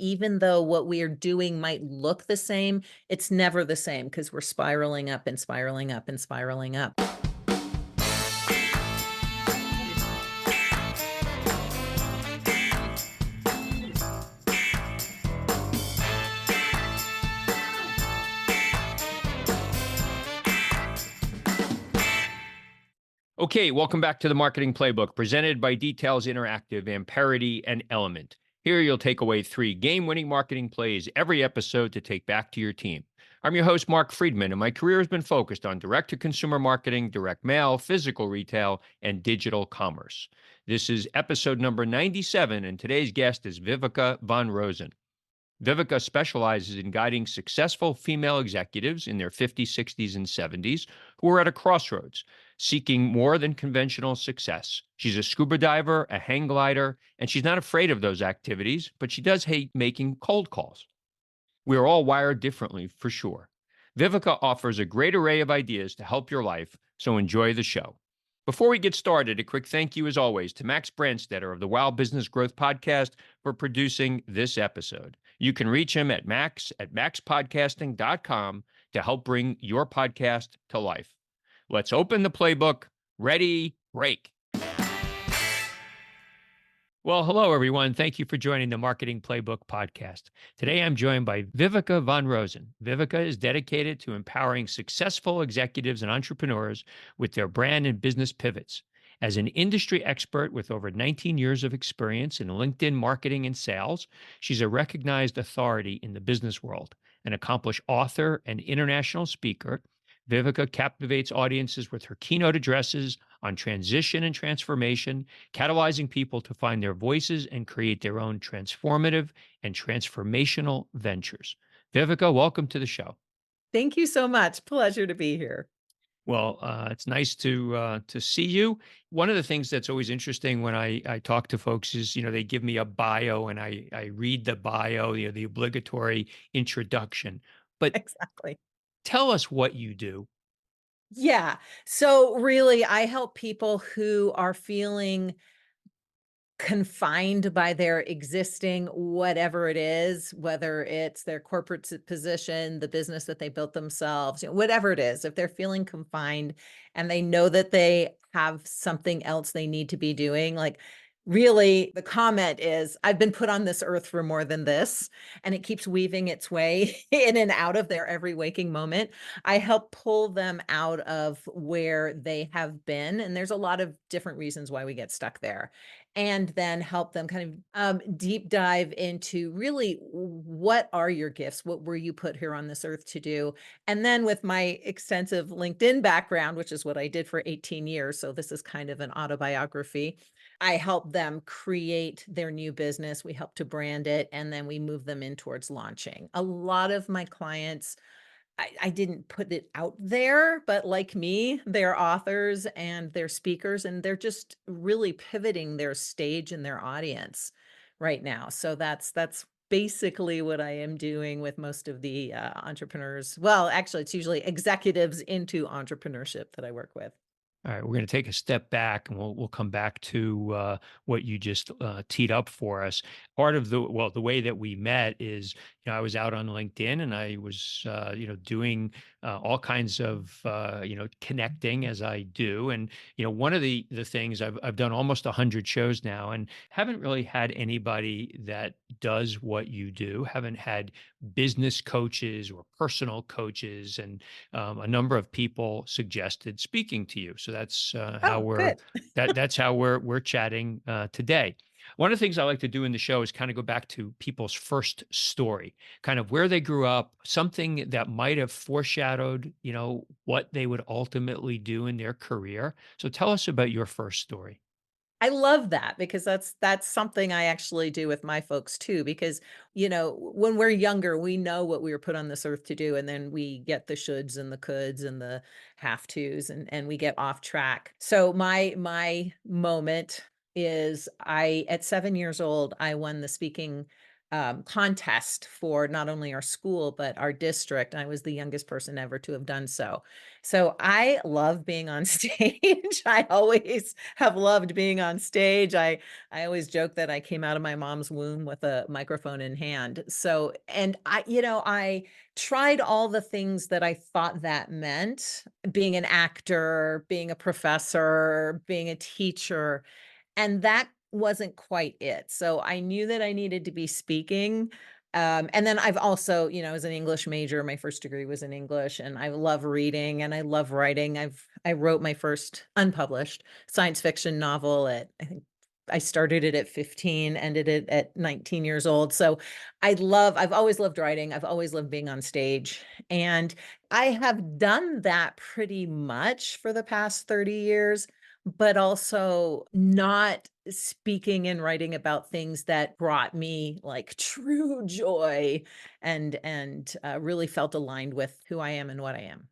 even though what we are doing might look the same, it's never the same because we're spiraling up and spiraling up and spiraling up. Okay, welcome back to the Marketing Playbook, presented by Details Interactive and Parity and Element. Here you'll take away 3 game-winning marketing plays every episode to take back to your team. I'm your host, Mark Friedman, and my career has been focused on direct-to-consumer marketing, direct mail, physical retail, and digital commerce. This is episode number 97, and today's guest is Viveka von Rosen. Viveka specializes in guiding successful female executives in their 50s, 60s, and 70s who are at a crossroads, seeking more than conventional success. She's a scuba diver, a hang glider, and she's not afraid of those activities, but she does hate making cold calls. We are all wired differently, for sure. Viveka offers a great array of ideas to help your life, so enjoy the show. Before we get started, a quick thank you, as always, to Max Branstetter of the Wow Business Growth Podcast for producing this episode. You can reach him at max@maxpodcasting.com to help bring your podcast to life. Let's open the playbook. Ready, break. Well, hello, everyone. Thank you for joining the Marketing Playbook podcast. Today, I'm joined by Viveka von Rosen. Viveka is dedicated to empowering successful executives and entrepreneurs with their brand and business pivots. As an industry expert with over 19 years of experience in LinkedIn marketing and sales, she's a recognized authority in the business world, an accomplished author and international speaker. Viveka captivates audiences with her keynote addresses on transition and transformation, catalyzing people to find their voices and create their own transformative and transformational ventures. Viveka, welcome to the show. Thank you so much. Pleasure to be here. Well, it's nice to see you. One of the things that's always interesting when I talk to folks is, they give me a bio and I read the bio, the obligatory introduction. But Exactly. tell us what you do. Yeah. So really, I help people who are feeling confined by their existing whatever it is, whether it's their corporate position, the business that they built themselves, whatever it is. If they're feeling confined and they know that they have something else they need to be doing, like really the comment is, I've been put on this earth for more than this, and it keeps weaving its way in and out of their every waking moment. I help pull them out of where they have been, and there's a lot of different reasons why we get stuck there, and then help them kind of deep dive into really what are your gifts? What were you put here on this earth to do? And then with my extensive LinkedIn background, which is what I did for 18 years, so this is kind of an autobiography, I help them create their new business. We help to brand it, and then we move them in towards launching. A lot of my clients, I didn't put it out there, but like me, they're authors and they're speakers, and they're just really pivoting their stage and their audience right now. So that's basically what I am doing with most of the entrepreneurs. Well, actually, it's usually executives into entrepreneurship that I work with. All right, we're going to take a step back, and we'll come back to what you just teed up for us. Part of the way that we met is, I was out on LinkedIn and I was doing all kinds of connecting as I do, and one of the things I've done almost 100 shows now, and haven't really had anybody that does what you do. Haven't had business coaches or personal coaches, and a number of people suggested speaking to you. So that's how Oh, we're good. that's how we're chatting today. One of the things I like to do in the show is kind of go back to people's first story, kind of where they grew up, something that might have foreshadowed, what they would ultimately do in their career. So tell us about your first story. I love that because that's something I actually do with my folks too, because, when we're younger, we know what we were put on this earth to do, and then we get the shoulds and the coulds and the have tos, and we get off track. So my moment is at 7 years old, I won the speaking contest for not only our school, but our district. I was the youngest person ever to have done so. So I love being on stage. I always have loved being on stage. I always joke that I came out of my mom's womb with a microphone in hand. So, and I tried all the things that I thought that meant, being an actor, being a professor, being a teacher, and that wasn't quite it. So I knew that I needed to be speaking. And then I've also, I was an English major. My first degree was in English, and I love reading and I love writing. I wrote my first unpublished science fiction novel at, I think I started it at 15, ended it at 19 years old. So I've always loved writing. I've always loved being on stage. And I have done that pretty much for the past 30 years, but also not speaking and writing about things that brought me like true joy and really felt aligned with who I am and what I am.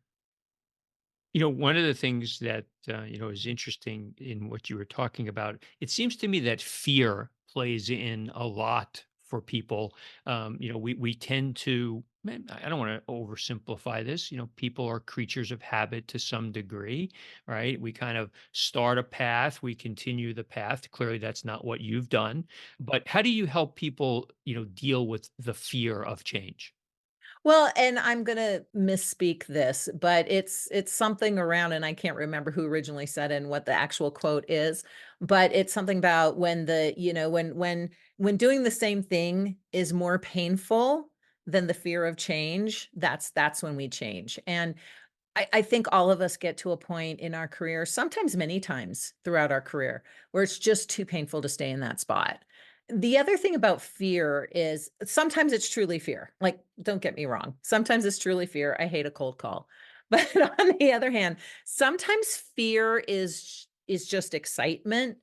One of the things that is interesting in what you were talking about, it seems to me that fear plays in a lot for people. We tend to. I don't want to oversimplify this. People are creatures of habit to some degree, right? We kind of start a path, we continue the path. Clearly, that's not what you've done. But how do you help people, deal with the fear of change? Well, and I'm gonna misspeak this, but it's something around, and I can't remember who originally said it and what the actual quote is, but it's something about when when doing the same thing is more painful than the fear of change, that's when we change. And I think all of us get to a point in our career, sometimes many times throughout our career, where it's just too painful to stay in that spot. The other thing about fear is sometimes it's truly fear. Like, don't get me wrong. Sometimes it's truly fear. I hate a cold call. But on the other hand, sometimes fear is just excitement.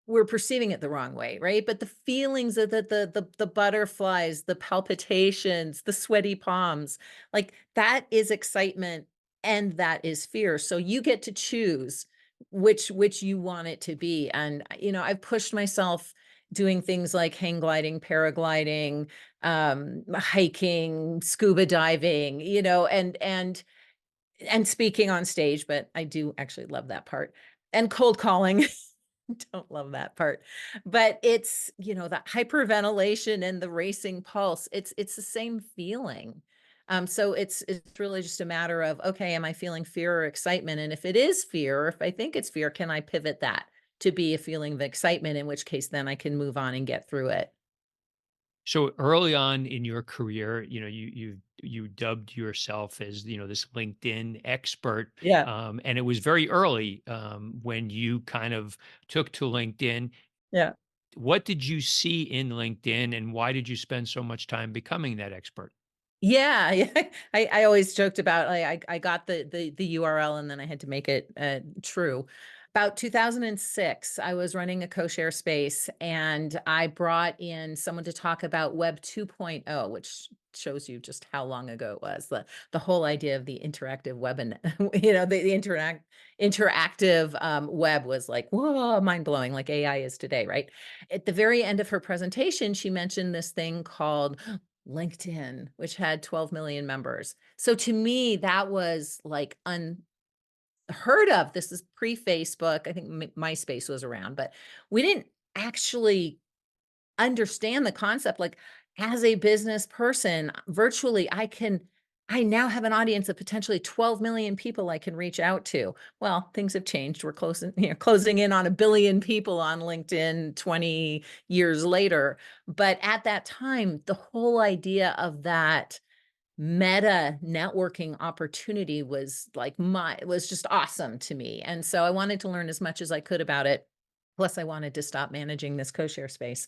We're perceiving it the wrong way, right? But the feelings of the butterflies, the palpitations, the sweaty palms, like that is excitement and that is fear. So you get to choose which you want it to be. And I've pushed myself doing things like hang gliding, paragliding, hiking, scuba diving, and speaking on stage, but I do actually love that part. And cold calling. Don't love that part. But it's, that hyperventilation and the racing pulse, it's the same feeling. So it's really just a matter of, okay, am I feeling fear or excitement? And if it is fear, or if I think it's fear, can I pivot that to be a feeling of excitement, in which case then I can move on and get through it. So early on in your career, you dubbed yourself as this LinkedIn expert, Yeah. and it was very early when you kind of took to LinkedIn. Yeah. What did you see in LinkedIn, and why did you spend so much time becoming that expert? Yeah, yeah. I always joked about I got the URL and then I had to make it true. About 2006, I was running a co-share space and I brought in someone to talk about Web 2.0, which shows you just how long ago it was. The whole idea of the interactive web and the interactive web was like, whoa, mind blowing, like AI is today, right? At the very end of her presentation, she mentioned this thing called LinkedIn, which had 12 million members. So to me, that was like unheard of. This is pre-Facebook. I think MySpace was around, but we didn't actually understand the concept. Like, as a business person, virtually, I now have an audience of potentially 12 million people I can reach out to. Well, things have changed. We're closing in on a billion people on LinkedIn 20 years later. But at that time, the whole idea of that meta networking opportunity was just awesome to me. And so I wanted to learn as much as I could about it. Plus, I wanted to stop managing this co-share space.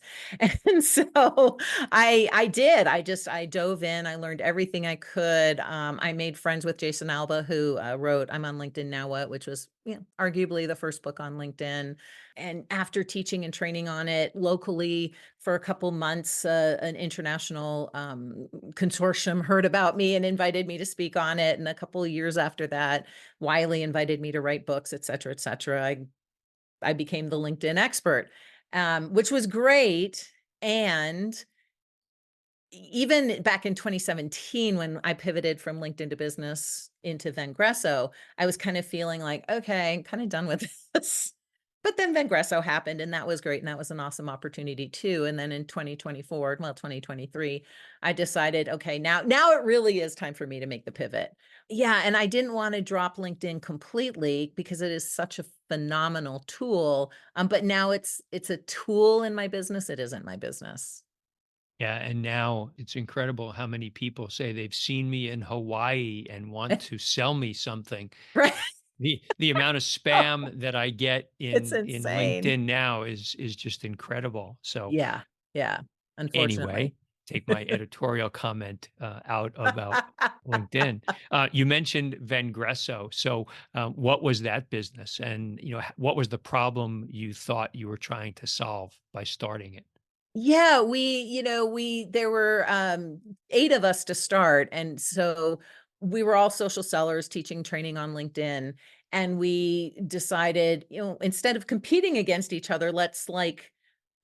And so I did. I dove in. I learned everything I could. I made friends with Jason Alba, who wrote I'm on LinkedIn Now What, which was arguably the first book on LinkedIn. And after teaching and training on it locally for a couple months, an international consortium heard about me and invited me to speak on it. And a couple of years after that, Wiley invited me to write books, et cetera, et cetera. I became the LinkedIn expert, which was great. And even back in 2017, when I pivoted from LinkedIn to business into Vengresso, I was kind of feeling like, okay, I'm kind of done with this. But then Vengresso happened, and that was great. And that was an awesome opportunity too. And then in 2024, well, 2023, I decided, okay, now it really is time for me to make the pivot. Yeah. And I didn't want to drop LinkedIn completely because it is such a phenomenal tool. But now it's a tool in my business. It isn't my business. Yeah, and now it's incredible how many people say they've seen me in Hawaii and want to sell me something. Right. The amount of spam that I get It's in insane. LinkedIn now is just incredible. So Yeah, yeah, anyway, unfortunately. take my editorial comment out about LinkedIn. You mentioned Vengresso. So, what was that business, and what was the problem you thought you were trying to solve by starting it? Yeah, we there were, 8 of us to start, and so we were all social sellers teaching training on LinkedIn, and we decided, instead of competing against each other, let's, like,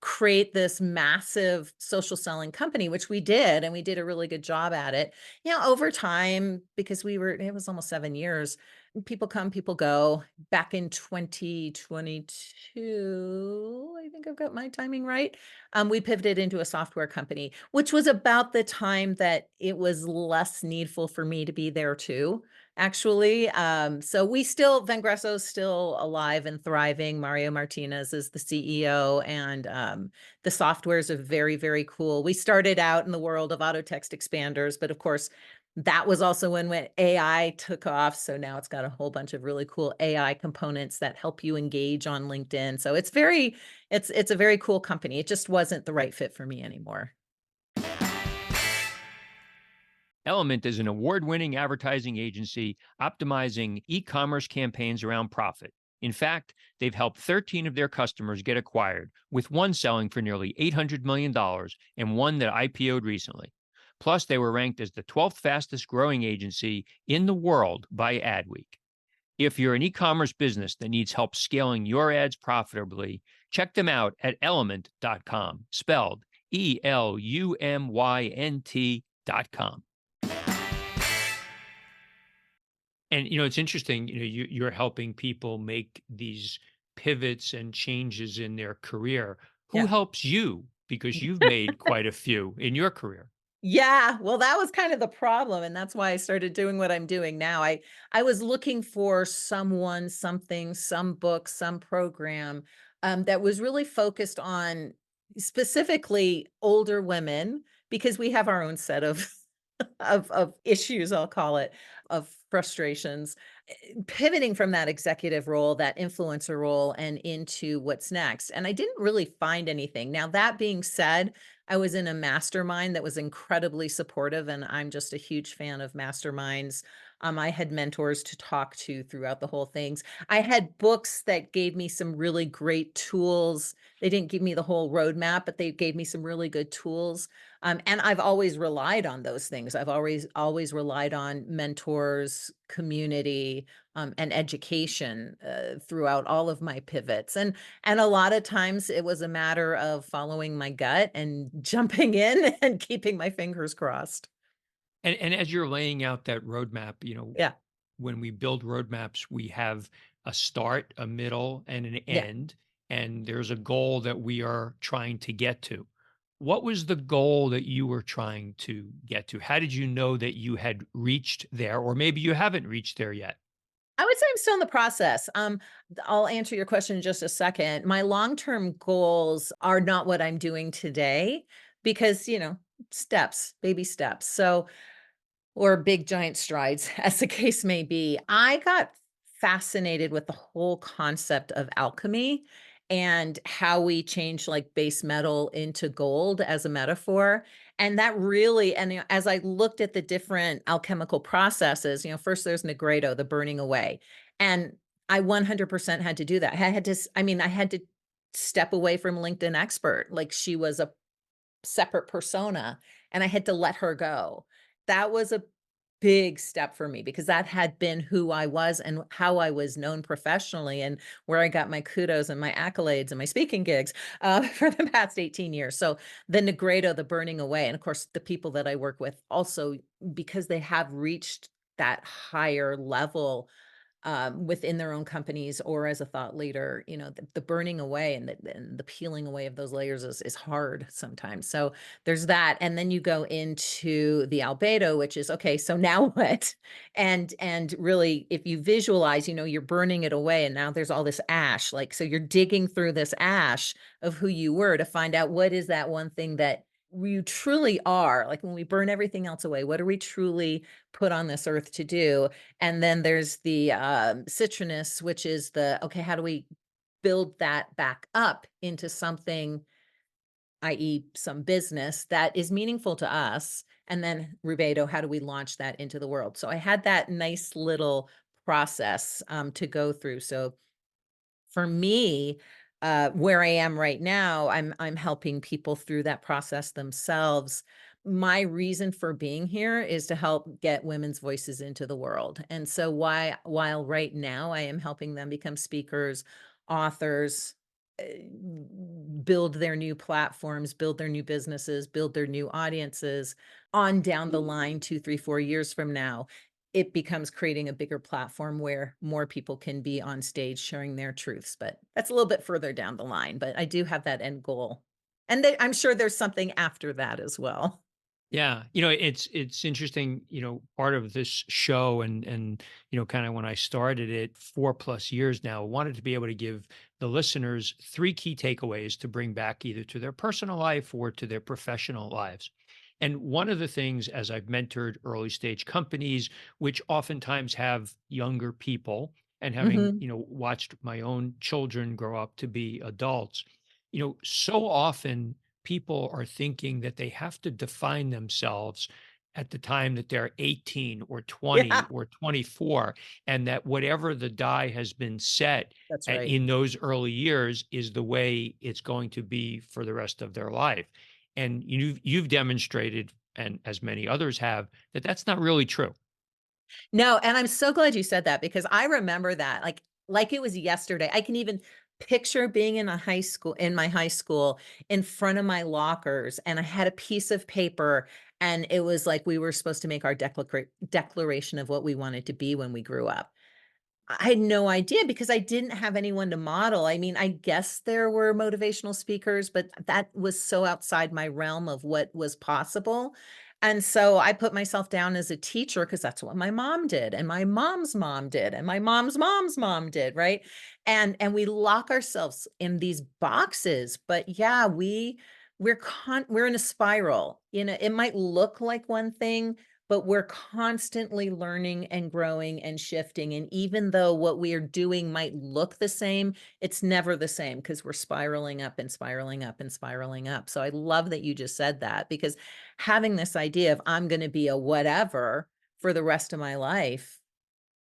create this massive social selling company, which we did, and we did a really good job at it. Over time, because it was almost 7 years, people come, people go. Back in 2022, I think I've got my timing right, we pivoted into a software company, which was about the time that it was less needful for me to be there too, actually. So Vengresso's still alive and thriving. Mario Martinez is the CEO, and the softwares are very, very cool. We started out in the world of auto text expanders, but of course, that was also when AI took off. So now it's got a whole bunch of really cool AI components that help you engage on LinkedIn. So it's a very cool company. It just wasn't the right fit for me anymore. Element is an award winning advertising agency optimizing e commerce campaigns around profit. In fact, they've helped 13 of their customers get acquired, with one selling for nearly $800 million and one that IPO'd recently. Plus, they were ranked as the 12th fastest growing agency in the world by Adweek. If you're an e commerce business that needs help scaling your ads profitably, check them out at element.com, spelled ELUMYNT.com. And it's interesting, you're helping people make these pivots and changes in their career. Who Yeah. helps you? Because you've made quite a few in your career. Yeah, well, that was kind of the problem, and that's why I started doing what I'm doing now. I was looking for someone, something, some book, some program, that was really focused on specifically older women, because we have our own set of of issues, I'll call it, of frustrations, pivoting from that executive role, that influencer role, and into what's next. And I didn't really find anything. Now, that being said, I was in a mastermind that was incredibly supportive, and I'm just a huge fan of masterminds. I had mentors to talk to throughout the whole things. I had books that gave me some really great tools. They didn't give me the whole roadmap, but they gave me some really good tools. And I've always relied on those things. I've always relied on mentors, community, and education throughout all of my pivots. And a lot of times it was a matter of following my gut and jumping in and keeping my fingers crossed. And as you're laying out that roadmap, Yeah, when we build roadmaps, we have a start, a middle, and an yeah. end, and there's a goal that we are trying to get to. What was the goal that you were trying to get to? How did you know that you had reached there, or maybe you haven't reached there yet? I would say I'm still in the process. I'll answer your question in just a second. My long-term goals are not what I'm doing today because, steps, baby steps. So, or big giant strides, as the case may be. I got fascinated with the whole concept of alchemy and how we change like base metal into gold as a metaphor. And that really, and as I looked at the different alchemical processes, first there's Negredo, the burning away. And I 100% had to do that. I had to step away from LinkedIn expert. Like she was a separate persona, and I had to let her go. That was a big step for me because that had been who I was and how I was known professionally and where I got my kudos and my accolades and my speaking gigs for the past 18 years. So the Negredo, the burning away, and of course, the people that I work with also, because they have reached that higher level within their own companies or as a thought leader, the burning away and the peeling away of those layers is hard sometimes. So there's that. And then you go into the albedo, which is okay, so now what? And really, if you visualize, you're burning it away and now there's all this ash. Like, so you're digging through this ash of who you were to find out what is that one thing that you truly are. Like when we burn everything else away, what are we truly put on this earth to do? And then there's the, citronous, which is the, okay, how do we build that back up into something, i.e., some business that is meaningful to us? And then rubedo, how do we launch that into the world? So I had that nice little process, to go through. So for me, where I am right now, I'm helping people through that process themselves. My reason for being here is to help get women's voices into the world. And so while right now I am helping them become speakers, authors, uh, build their new platforms, build their new businesses, build their new audiences, on down the line 2, 3, 4 years from now, it becomes creating a bigger platform where more people can be on stage sharing their truths, but that's a little bit further down the line, but I do have that end goal. And I'm sure there's something after that as well. Yeah, it's interesting, part of this show and kind of when I started it 4 plus years now, wanted to be able to give the listeners 3 key takeaways to bring back either to their personal life or to their professional lives. And one of the things as I've mentored early stage companies, which oftentimes have younger people and having, Mhm. watched my own children grow up to be adults, so often people are thinking that they have to define themselves at the time that they're 18 or 20 Yeah, or 24, and that whatever the die has been set that's right. in those early years is the way it's going to be for the rest of their life. And you've demonstrated, and as many others have, that that's not really true. No, and I'm so glad you said that because I remember that like it was yesterday. I can even picture being in my high school in front of my lockers and I had a piece of paper and it was like we were supposed to make our declaration of what we wanted to be when we grew up. I had no idea because I didn't have anyone to model. I mean, I guess there were motivational speakers, but that was so outside my realm of what was possible. And so I put myself down as a teacher because that's what my mom did, and my mom's mom did, and my mom's mom's mom did, right? And we lock ourselves in these boxes. But yeah, we're in a spiral. It might look like one thing, but we're constantly learning and growing and shifting, and even though what we are doing might look the same, it's never the same because 'cause we're spiraling up and spiraling up and spiraling up. So I love that you just said that because having this idea of I'm gonna be a whatever for the rest of my life,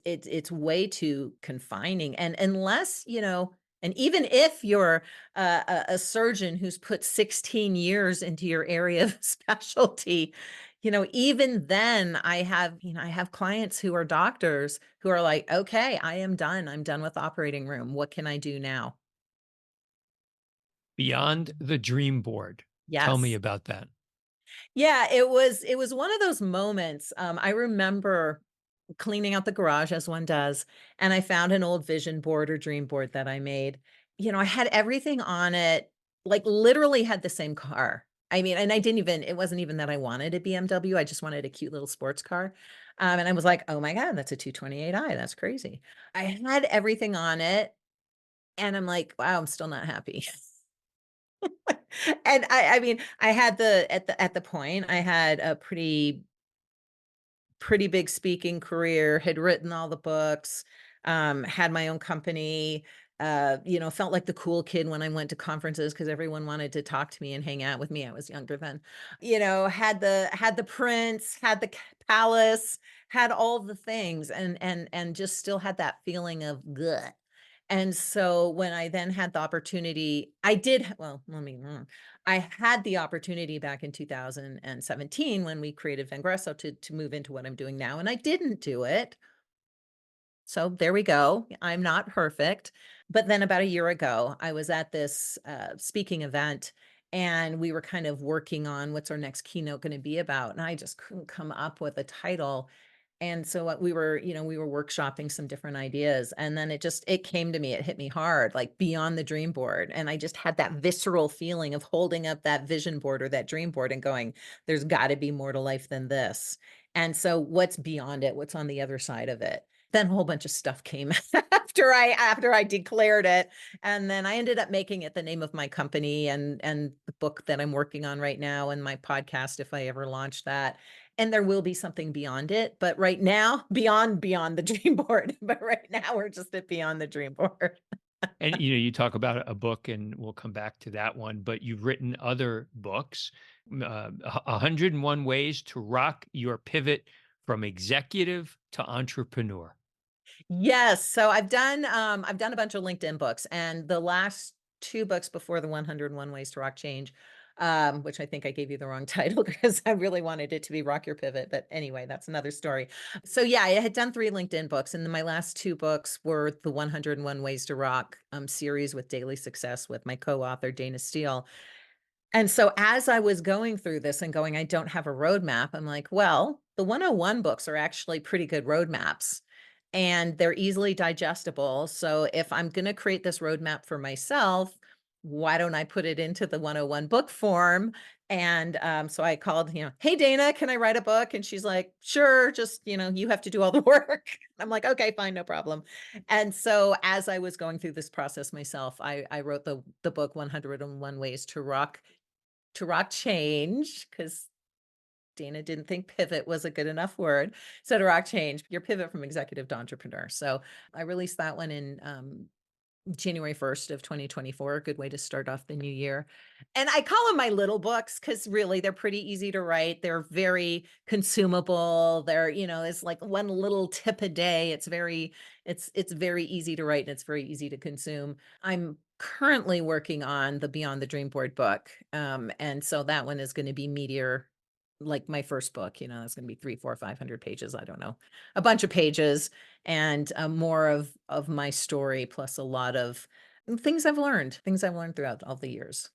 it's way too confining, and unless, and even if you're a surgeon who's put 16 years into your area of specialty, even then I have clients who are doctors who are like, "Okay, I am done. I'm done with the operating room. What can I do now?" Beyond the dream board. Tell me Yes. about that. Yeah, it was one of those moments. I remember cleaning out the garage as one does, and I found an old vision board or dream board that I made. I had everything on it, like literally had the same car. I mean, and it wasn't even that I wanted a BMW. I just wanted a cute little sports car. And I was like, oh my God, that's a 228i. That's crazy. I had everything on it. And I'm like, wow, I'm still not happy. And I mean, I had at the point, I had a pretty big speaking career, had written all the books, had my own company, felt like the cool kid when I went to conferences because everyone wanted to talk to me and hang out with me. I was younger then. Had the prince, had the palace, had all the things and just still had that feeling of good. And so when I then had the opportunity, I did, well, I had the opportunity back in 2017 when we created Vengresso to move into what I'm doing now, and I didn't do it. So there we go. I'm not perfect. But then about a year ago, I was at this speaking event and we were kind of working on what's our next keynote going to be about. And I just couldn't come up with a title. And so what we were, we were workshopping some different ideas. And then it came to me, it hit me hard, like beyond the dream board. And I just had that visceral feeling of holding up that vision board or that dream board and going, there's got to be more to life than this. And so what's beyond it? What's on the other side of it? Then a whole bunch of stuff came after I declared it, and then I ended up making it the name of my company and the book that I'm working on right now and my podcast if I ever launch that, and there will be something beyond it, but right now, beyond the dream board, but right now we're just at beyond the dream board. And you talk about a book, and we'll come back to that one. But you've written other books, 101 Ways to Rock Your Pivot from Executive to Entrepreneur. Yes, so I've done a bunch of LinkedIn books, and the last 2 books before the 101 Ways to Rock Change, which I think I gave you the wrong title because I really wanted it to be Rock Your Pivot, but anyway, that's another story. So yeah, I had done 3 LinkedIn books, and then my last 2 books were the 101 Ways to Rock, series with Daily Success with my co-author, Dana Steele. And so as I was going through this and going, I don't have a roadmap, I'm like, well, the 101 books are actually pretty good roadmaps and they're easily digestible. So if I'm going to create this roadmap for myself, why don't I put it into the 101 book form? And so I called, hey, Dana, can I write a book? And she's like, sure, just, you have to do all the work. I'm like, okay, fine, no problem. And so as I was going through this process myself, I wrote the book 101 Ways to rock change because Dana didn't think pivot was a good enough word. So to rock change, your pivot from executive to entrepreneur. So I released that one in January 1st of 2024, a good way to start off the new year. And I call them my little books because really they're pretty easy to write. They're very consumable. It's like one little tip a day. It's very easy to write and it's very easy to consume. I'm currently working on the Beyond the Dream Board book. And so that one is going to be meatier, like my first book, that's going to be 3, 4, 500 pages. I don't know, a bunch of pages and more of my story plus a lot of things I've learned throughout all the years.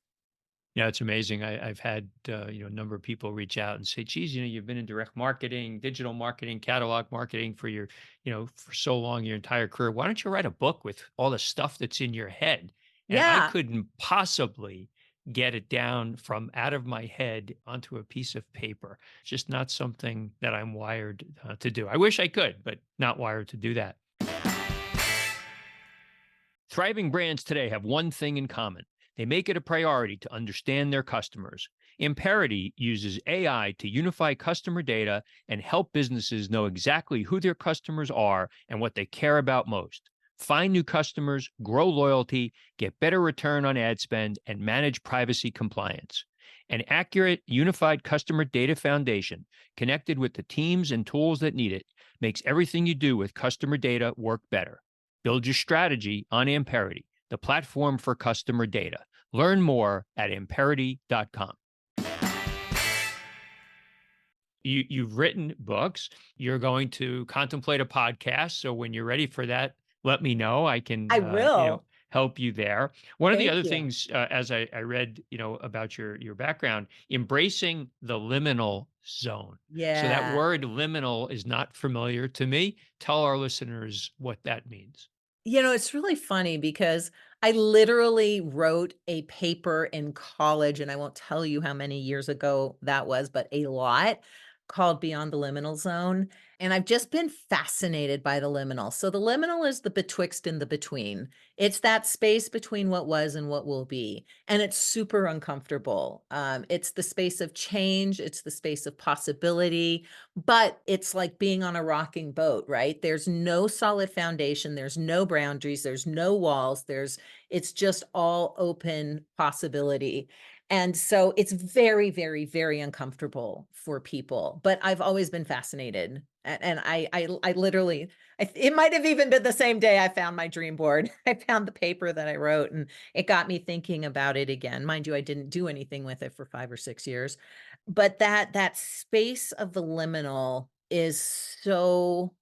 Yeah, it's amazing. I've had a number of people reach out and say, "Geez, you've been in direct marketing, digital marketing, catalog marketing for for so long, your entire career. Why don't you write a book with all the stuff that's in your head?" And I Yeah. couldn't possibly get it down from out of my head onto a piece of paper. It's just not something that I'm wired to do. I wish I could, but not wired to do that. Thriving brands today have one thing in common. They make it a priority to understand their customers. Imperity uses AI to unify customer data and help businesses know exactly who their customers are and what they care about most. Find new customers, grow loyalty, get better return on ad spend, and manage privacy compliance. An accurate, unified customer data foundation connected with the teams and tools that need it makes everything you do with customer data work better. Build your strategy on Amperity, the platform for customer data. Learn more at amperity.com. You've written books. You're going to contemplate a podcast. So when you're ready for that, let me know. I can, I will. help you there. One of the Thank other you. things, as I read, about your background, embracing the liminal zone. So that Yeah. word liminal is not familiar to me. Tell our listeners what that means. It's really funny because I literally wrote a paper in college, and I won't tell you how many years ago that was, but a lot, called Beyond the Liminal Zone. And I've just been fascinated by the liminal. So the liminal is the betwixt and the between. It's that space between what was and what will be. And it's super uncomfortable. It's the space of change, it's the space of possibility, but it's like being on a rocking boat, right? There's no solid foundation, there's no boundaries, there's no walls, it's just all open possibility. And so it's very, very, very uncomfortable for people, but I've always been fascinated. And I literally, it might have even been the same day I found my dream board. I found the paper that I wrote and it got me thinking about it again. Mind you, I didn't do anything with it for 5 or 6 years, but that space of the liminal is so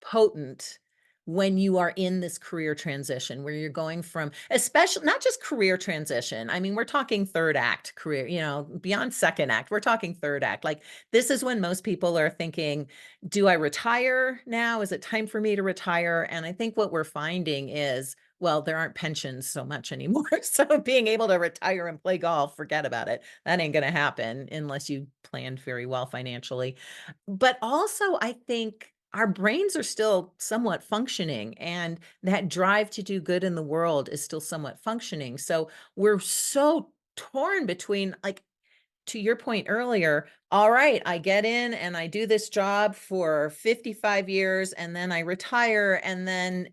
potent when you are in this career transition where you're going from, especially not just career transition. I mean, we're talking third act career, beyond second act. We're talking third act. Like this is when most people are thinking, do I retire now? Is it time for me to retire? And I think what we're finding is, well, there aren't pensions so much anymore. So being able to retire and play golf, forget about it. That ain't going to happen unless you planned very well financially. But also, I think our brains are still somewhat functioning, and that drive to do good in the world is still somewhat functioning. So we're so torn between, like, to your point earlier, all right, I get in and I do this job for 55 years and then I retire and then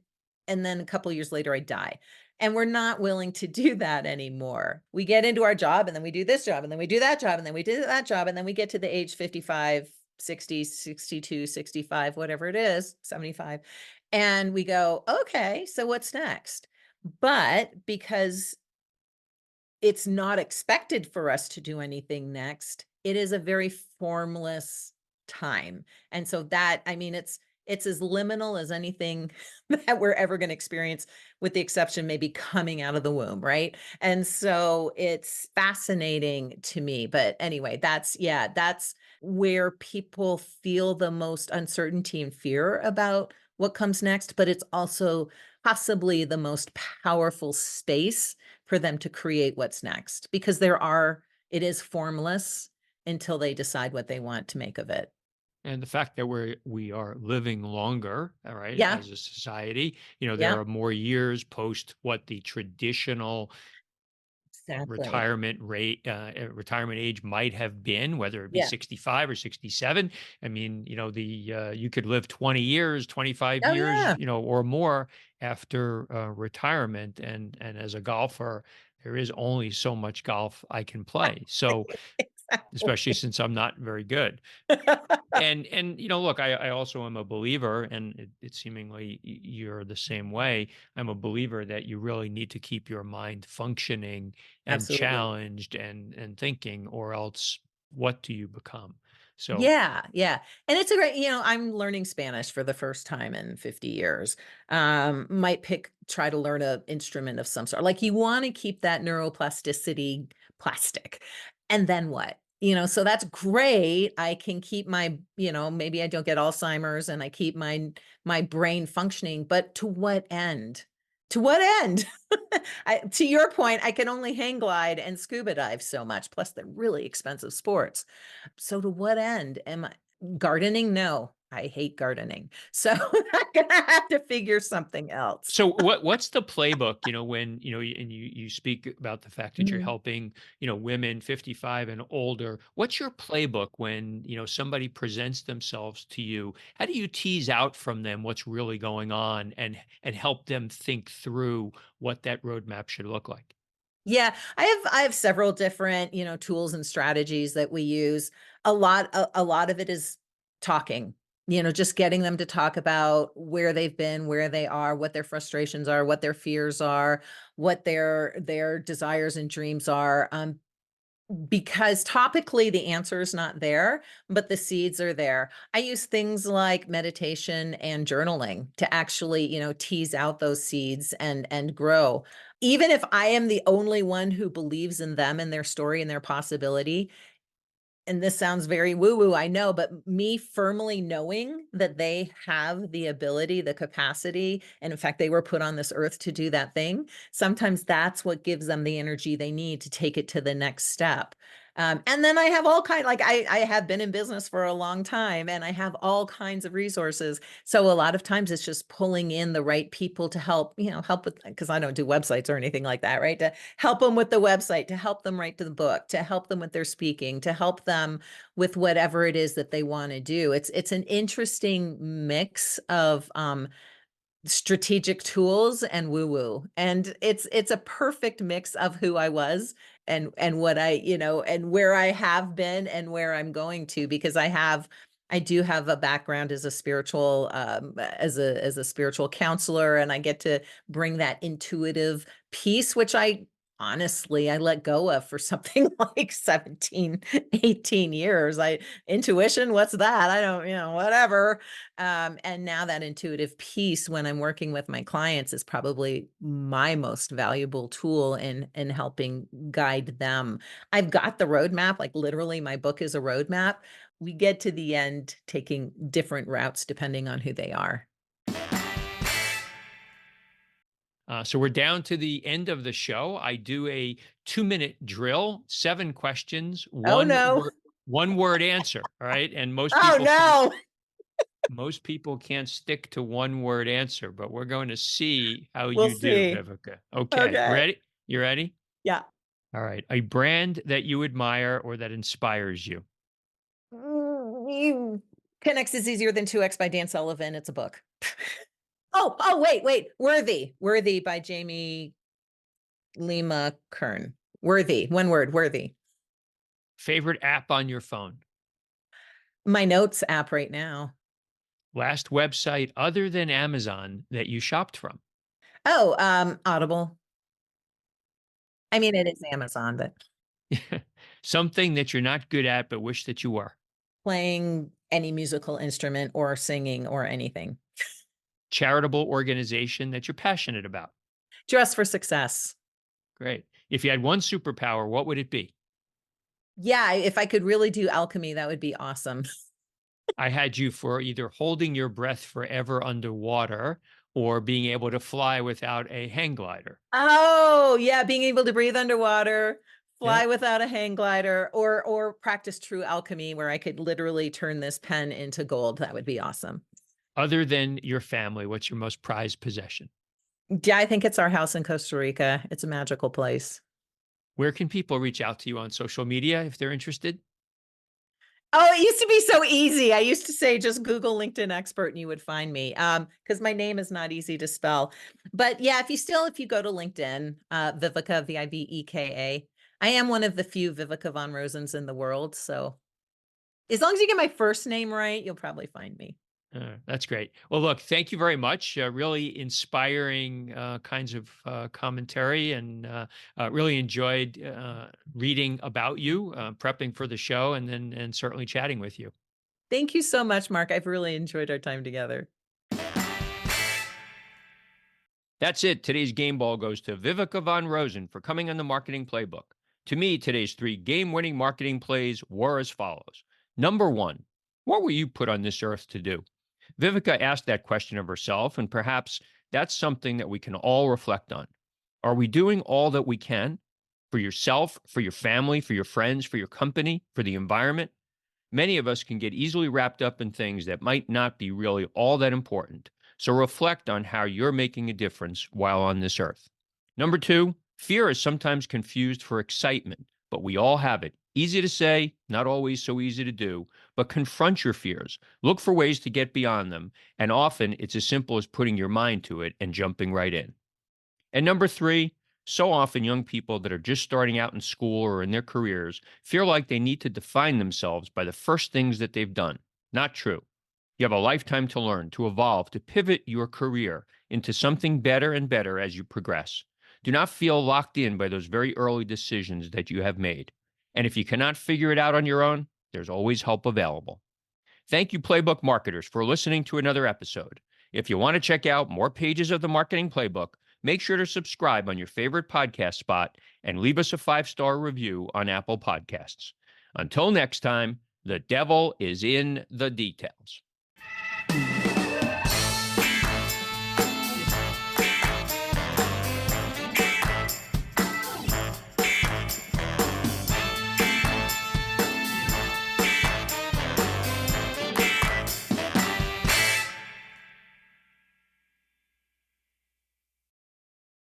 a couple years later I die. And we're not willing to do that anymore. We get into our job and then we do this job and then we do that job and then we do that job and then we get to the age 55, 60, 62, 65, whatever it is, 75. And we go, okay, so what's next? But because it's not expected for us to do anything next. It is a very formless time. And so that, I mean, it's as liminal as anything that we're ever going to experience, with the exception maybe coming out of the womb, right? And so it's fascinating to me. But anyway, that's where people feel the most uncertainty and fear about what comes next, but it's also possibly the most powerful space for them to create what's next, because it is formless until they decide what they want to make of it. And the fact that we are living longer, all right, Yeah, as a society, there yeah, are more years post what the traditional exactly. retirement age might have been, whether it be Yeah. 65 or 67. I mean, you could live 20 years, 25 Oh, years, yeah. or more after retirement. And as a golfer, there is only so much golf I can play. So, especially Exactly. since I'm not very good. And look, I also am a believer, and it seemingly you're the same way. I'm a believer that you really need to keep your mind functioning and Absolutely. challenged and thinking, or else what do you become? So Yeah, yeah. And it's a great, I'm learning Spanish for the first time in 50 years. Might try to learn a instrument of some sort. Like you want to keep that neuroplasticity plastic. And then what? So that's great. I can keep maybe I don't get Alzheimer's and I keep my brain functioning, but to what end? To what end? To your point, I can only hang glide and scuba dive so much. Plus, they're really expensive sports. So to what end am I gardening? No, I hate gardening. So I'm gonna have to figure something else. So what's the playbook, when, and you speak about the fact that you're Mhm. helping, women 55 and older. What's your playbook when, somebody presents themselves to you? How do you tease out from them what's really going on and help them think through what that roadmap should look like? Yeah, I have several different, tools and strategies that we use. A lot of it is talking, just getting them to talk about where they've been, where they are, what their frustrations are, what their fears are, what their desires and dreams are. Because topically the answer is not there, but the seeds are there. I use things like meditation and journaling to actually, tease out those seeds and grow. Even if I am the only one who believes in them and their story and their possibility, and this sounds very woo woo, I know, but me firmly knowing that they have the ability, the capacity, and in fact, they were put on this earth to do that thing. Sometimes that's what gives them the energy they need to take it to the next step. And then I have I have been in business for a long time and I have all kinds of resources. So a lot of times it's just pulling in the right people to help with, because I don't do websites or anything like that, right? To help them with the website, to help them write the book, to help them with their speaking, to help them with whatever it is that they want to do. It's an interesting mix of strategic tools and woo woo. And it's a perfect mix of who I was and what I, and where I have been and where I'm going to, because I do have a background as a spiritual as a spiritual counselor, and I get to bring that intuitive piece, which I let go of for something like 17, 18 years. Intuition, what's that? I don't, whatever. And now that intuitive piece when I'm working with my clients is probably my most valuable tool in helping guide them. I've got the roadmap, like literally my book is a roadmap. We get to the end taking different routes depending on who they are. So we're down to the end of the show. I do a 2-minute drill, 7 questions, Oh no. 1 word answer. All right. And Oh no. most people can't stick to 1 word answer, but we're going to see how We'll you do, see. Viveka. Okay. Okay. Ready? You ready? Yeah. All right. A brand that you admire or that inspires you. You 10x is easier than 2x by Dan Sullivan. It's a book. Oh, wait. Worthy by Jamie Lima Kern. Worthy. One word, worthy. Favorite app on your phone. My notes app right now. Last website other than Amazon that you shopped from. Oh, Audible. I mean, it is Amazon, but Something that you're not good at but wish that you were. playing any musical instrument or singing or anything. Charitable organization that you're passionate about. Dress for success. Great. If you had one superpower, what would it be? Yeah, if I could really do alchemy, that would be awesome. I had you for either holding your breath forever underwater or being able to fly without a hang glider. Oh, yeah, being able to breathe underwater, Yeah. fly without a hang glider, or practice true alchemy where I could literally turn this pen into gold. That would be awesome. Other than your family, what's your most prized possession? Yeah, I think it's our house in Costa Rica. It's a magical place. Where can people reach out to you on social media if they're interested? Oh, it used to be so easy. I used to say just Google LinkedIn expert and you would find me. Because my name is not easy to spell. But yeah, if you go to LinkedIn, Viveka, Viveka, I am one of the few Viveka von Rosens in the world. So as long as you get my first name right, you'll probably find me. That's great. Well, look, thank you very much. Really inspiring kinds of commentary, and really enjoyed reading about you, prepping for the show, and certainly chatting with you. Thank you so much, Mark. I've really enjoyed our time together. That's it. Today's game ball goes to Viveka von Rosen for coming on the marketing playbook. To me, today's 3 game-winning marketing plays were as follows. Number 1, what were you put on this earth to do? Viveka asked that question of herself, and perhaps that's something that we can all reflect on. Are we doing all that we can for yourself, for your family, for your friends, for your company, for the environment? Many of us can get easily wrapped up in things that might not be really all that important. So reflect on how you're making a difference while on this earth. Number 2, fear is sometimes confused for excitement, but we all have it. Easy to say, not always so easy to do, but confront your fears. Look for ways to get beyond them, and often it's as simple as putting your mind to it and jumping right in. And number 3, so often young people that are just starting out in school or in their careers feel like they need to define themselves by the first things that they've done. Not true. You have a lifetime to learn, to evolve, to pivot your career into something better and better as you progress. Do not feel locked in by those very early decisions that you have made. And if you cannot figure it out on your own, there's always help available. Thank you, Playbook marketers, for listening to another episode. If you want to check out more pages of the Marketing Playbook, make sure to subscribe on your favorite podcast spot and leave us a 5-star review on Apple Podcasts. Until next time, the devil is in the details.